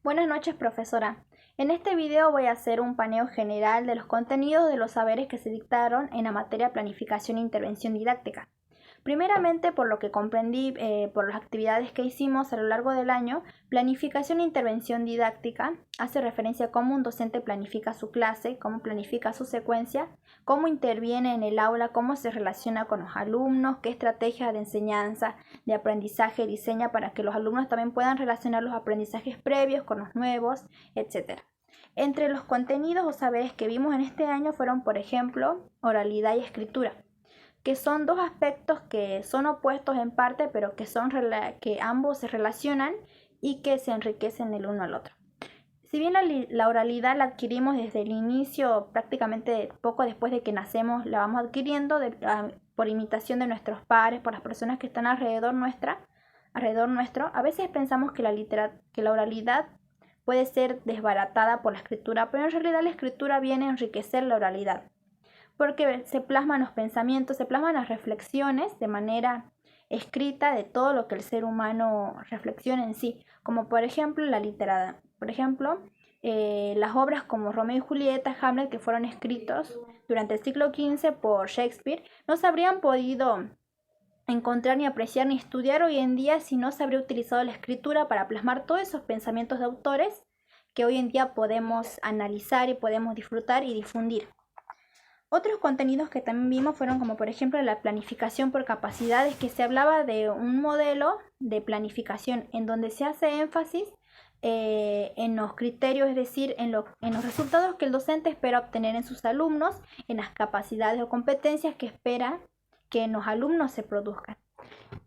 Buenas noches, profesora. En este video voy a hacer un paneo general de los contenidos de los saberes que se dictaron en la materia planificación e intervención didáctica. Primeramente, por lo que comprendí por las actividades que hicimos a lo largo del año, planificación e intervención didáctica hace referencia a cómo un docente planifica su clase, cómo planifica su secuencia, cómo interviene en el aula, cómo se relaciona con los alumnos, qué estrategias de enseñanza, de aprendizaje diseña para que los alumnos también puedan relacionar los aprendizajes previos con los nuevos, etc. Entre los contenidos o saberes que vimos en este año fueron, por ejemplo, oralidad y escritura, que son dos aspectos que son opuestos en parte, pero que ambos se relacionan y que se enriquecen el uno al otro. Si bien la oralidad la adquirimos desde el inicio, prácticamente poco después de que nacemos, la vamos adquiriendo por imitación de nuestros padres, por las personas que están alrededor nuestro, a veces pensamos que la oralidad puede ser desbaratada por la escritura, pero en realidad la escritura viene a enriquecer la oralidad porque se plasman los pensamientos, se plasman las reflexiones de manera escrita de todo lo que el ser humano reflexiona en sí, como por ejemplo la literatura. Por ejemplo, las obras como Romeo y Julieta, Hamlet, que fueron escritos durante el siglo XV por Shakespeare, no se habrían podido encontrar ni apreciar ni estudiar hoy en día si no se habría utilizado la escritura para plasmar todos esos pensamientos de autores que hoy en día podemos analizar y podemos disfrutar y difundir. Otros contenidos que también vimos fueron como por ejemplo la planificación por capacidades, que se hablaba de un modelo de planificación en donde se hace énfasis en los criterios, es decir, en los resultados que el docente espera obtener en sus alumnos, en las capacidades o competencias que espera que en los alumnos se produzcan.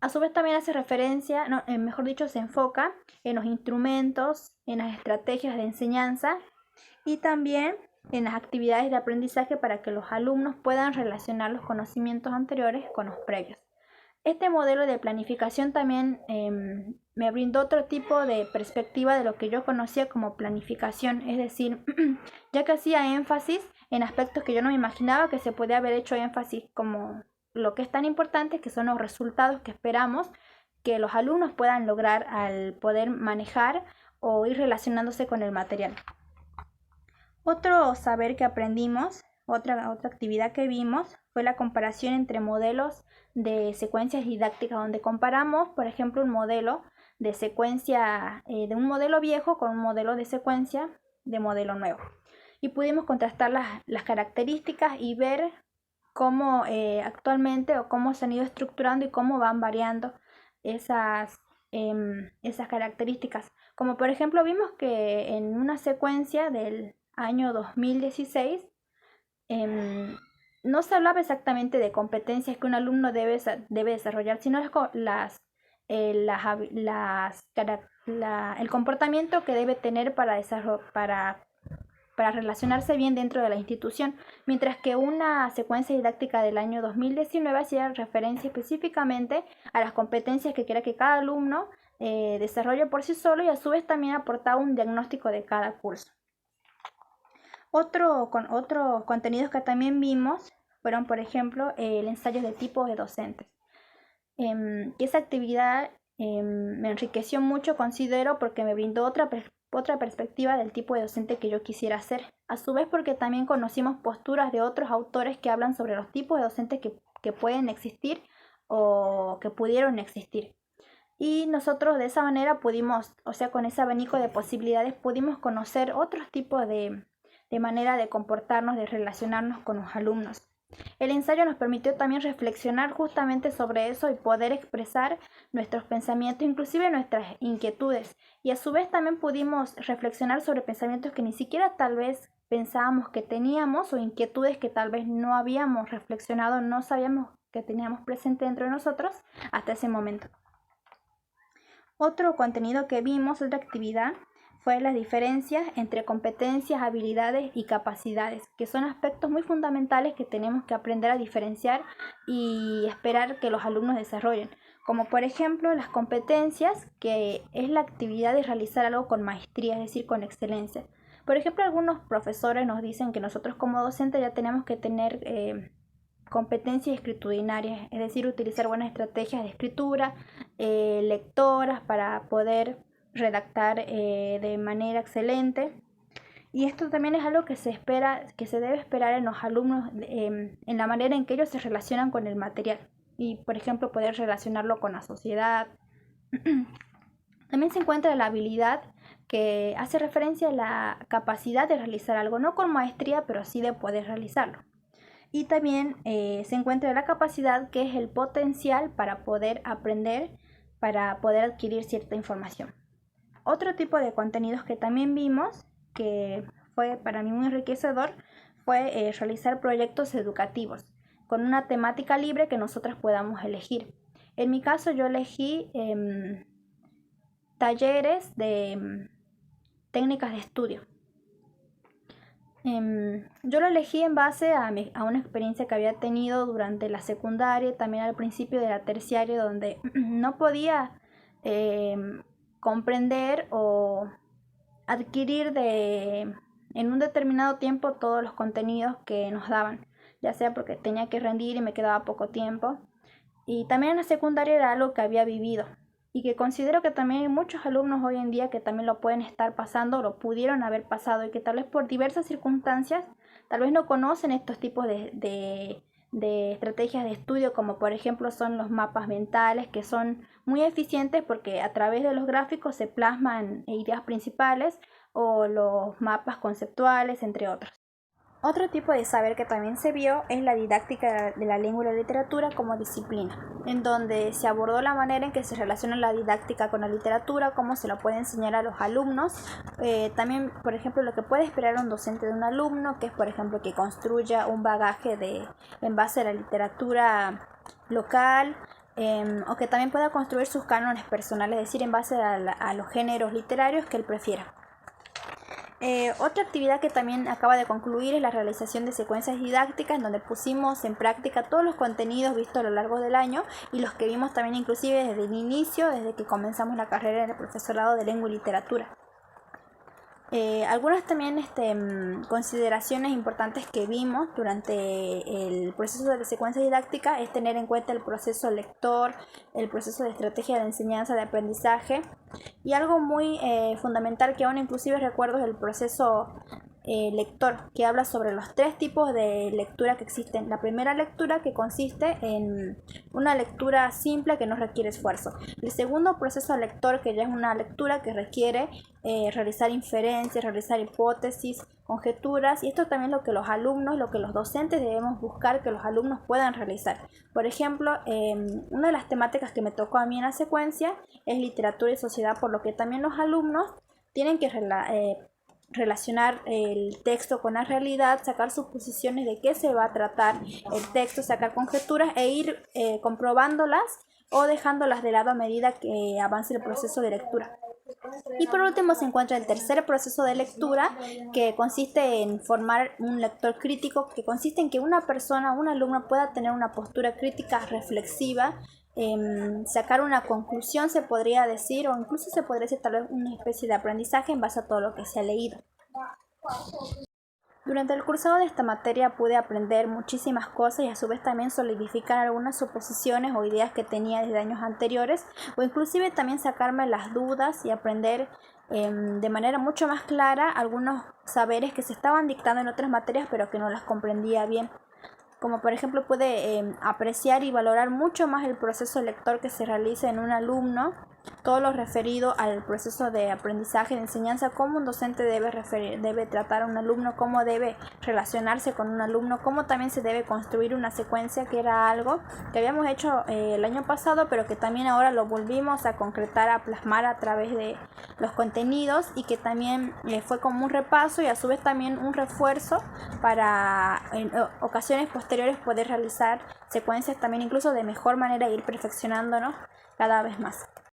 A su vez también hace referencia, no, mejor dicho, se enfoca en los instrumentos, en las estrategias de enseñanza y también en las actividades de aprendizaje para que los alumnos puedan relacionar los conocimientos anteriores con los previos. Este modelo de planificación también me brindó otro tipo de perspectiva de lo que yo conocía como planificación, es decir, ya que hacía énfasis en aspectos que yo no me imaginaba que se podía haber hecho énfasis, como lo que es tan importante, que son los resultados que esperamos que los alumnos puedan lograr al poder manejar o ir relacionándose con el material. Otro saber que aprendimos, otra actividad que vimos, fue la comparación entre modelos de secuencias didácticas, donde comparamos, por ejemplo, un modelo de secuencia de un modelo viejo con un modelo de secuencia de modelo nuevo. Y pudimos contrastar las características y ver cómo actualmente o cómo se han ido estructurando y cómo van variando esas características. Como por ejemplo vimos que en una secuencia del año 2016, no se hablaba exactamente de competencias que un alumno debe desarrollar, sino el comportamiento que debe tener para relacionarse bien dentro de la institución, mientras que una secuencia didáctica del año 2019 hacía referencia específicamente a las competencias que quiera que cada alumno desarrolle por sí solo y a su vez también aportaba un diagnóstico de cada curso. Otros contenidos que también vimos fueron, por ejemplo, el ensayo de tipos de docentes. Esa actividad me enriqueció mucho, considero, porque me brindó otra perspectiva del tipo de docente que yo quisiera hacer. A su vez, porque también conocimos posturas de otros autores que hablan sobre los tipos de docentes que pueden existir o que pudieron existir. Y nosotros de esa manera pudimos, o sea, con ese abanico de posibilidades, pudimos conocer otros tipos de manera de comportarnos, de relacionarnos con los alumnos. El ensayo nos permitió también reflexionar justamente sobre eso y poder expresar nuestros pensamientos, inclusive nuestras inquietudes. Y a su vez también pudimos reflexionar sobre pensamientos que ni siquiera tal vez pensábamos que teníamos o inquietudes que tal vez no habíamos reflexionado, no sabíamos que teníamos presente dentro de nosotros hasta ese momento. Otro contenido que vimos, otra actividad, fue las diferencias entre competencias, habilidades y capacidades, que son aspectos muy fundamentales que tenemos que aprender a diferenciar y esperar que los alumnos desarrollen. Como por ejemplo las competencias, que es la actividad de realizar algo con maestría, es decir, con excelencia. Por ejemplo, algunos profesores nos dicen que nosotros como docentes ya tenemos que tener competencias escritudinarias, es decir, utilizar buenas estrategias de escritura, lectoras para poder redactar de manera excelente. Y esto también es algo que se debe esperar en los alumnos, en la manera en que ellos se relacionan con el material. Y, por ejemplo, poder relacionarlo con la sociedad. También se encuentra la habilidad, que hace referencia a la capacidad de realizar algo, no con maestría, pero sí de poder realizarlo. Y también se encuentra la capacidad, que es el potencial para poder aprender, para poder adquirir cierta información. Otro tipo de contenidos que también vimos, que fue para mí muy enriquecedor, fue realizar proyectos educativos con una temática libre que nosotras podamos elegir. En mi caso yo elegí talleres de técnicas de estudio. Yo lo elegí en base a una experiencia que había tenido durante la secundaria, también al principio de la terciaria, donde no podía comprender o adquirir en un determinado tiempo todos los contenidos que nos daban, ya sea porque tenía que rendir y me quedaba poco tiempo. Y también en la secundaria era algo que había vivido y que considero que también hay muchos alumnos hoy en día que también lo pueden estar pasando o lo pudieron haber pasado, y que tal vez por diversas circunstancias tal vez no conocen estos tipos de estrategias de estudio, como por ejemplo son los mapas mentales, que son muy eficientes porque a través de los gráficos se plasman ideas principales, o los mapas conceptuales, entre otros. Otro tipo de saber que también se vio es la didáctica de la lengua y la literatura como disciplina, en donde se abordó la manera en que se relaciona la didáctica con la literatura, cómo se lo puede enseñar a los alumnos. También, por ejemplo, lo que puede esperar un docente de un alumno, que es, por ejemplo, que construya un bagaje en base a la literatura local, o que también pueda construir sus cánones personales, es decir, en base a los géneros literarios que él prefiera. Otra actividad que también acaba de concluir es la realización de secuencias didácticas, en donde pusimos en práctica todos los contenidos vistos a lo largo del año y los que vimos también inclusive desde el inicio, desde que comenzamos la carrera en el profesorado de lengua y literatura. Algunas también consideraciones importantes que vimos durante el proceso de la secuencia didáctica es tener en cuenta el proceso lector, el proceso de estrategia de enseñanza, de aprendizaje, y algo muy fundamental que aún inclusive recuerdo es el proceso lector, que habla sobre los 3 tipos de lectura que existen. La primera lectura, que consiste en una lectura simple que no requiere esfuerzo. El segundo proceso lector, que ya es una lectura que requiere realizar inferencias, realizar hipótesis, conjeturas, y esto también es lo que los alumnos, lo que los docentes debemos buscar que los alumnos puedan realizar. Por ejemplo, una de las temáticas que me tocó a mí en la secuencia es literatura y sociedad, por lo que también los alumnos tienen que relacionar el texto con la realidad, sacar suposiciones de qué se va a tratar el texto, sacar conjeturas e ir comprobándolas o dejándolas de lado a medida que avance el proceso de lectura. Y por último se encuentra el tercer proceso de lectura, que consiste en formar un lector crítico, que consiste en que una persona, un alumno, pueda tener una postura crítica reflexiva, sacar una conclusión, se podría decir, o incluso se podría decir tal vez una especie de aprendizaje en base a todo lo que se ha leído. Durante el cursado de esta materia pude aprender muchísimas cosas y a su vez también solidificar algunas suposiciones o ideas que tenía desde años anteriores, o inclusive también sacarme las dudas y aprender de manera mucho más clara algunos saberes que se estaban dictando en otras materias pero que no las comprendía bien. Como por ejemplo pude apreciar y valorar mucho más el proceso lector que se realiza en un alumno, todo lo referido al proceso de aprendizaje, de enseñanza, cómo un docente debe tratar a un alumno, cómo debe relacionarse con un alumno, cómo también se debe construir una secuencia, que era algo que habíamos hecho el año pasado, pero que también ahora lo volvimos a concretar, a plasmar a través de los contenidos, y que también fue como un repaso y a su vez también un refuerzo para en ocasiones posteriores poder realizar secuencias también incluso de mejor manera e ir perfeccionándonos cada vez más.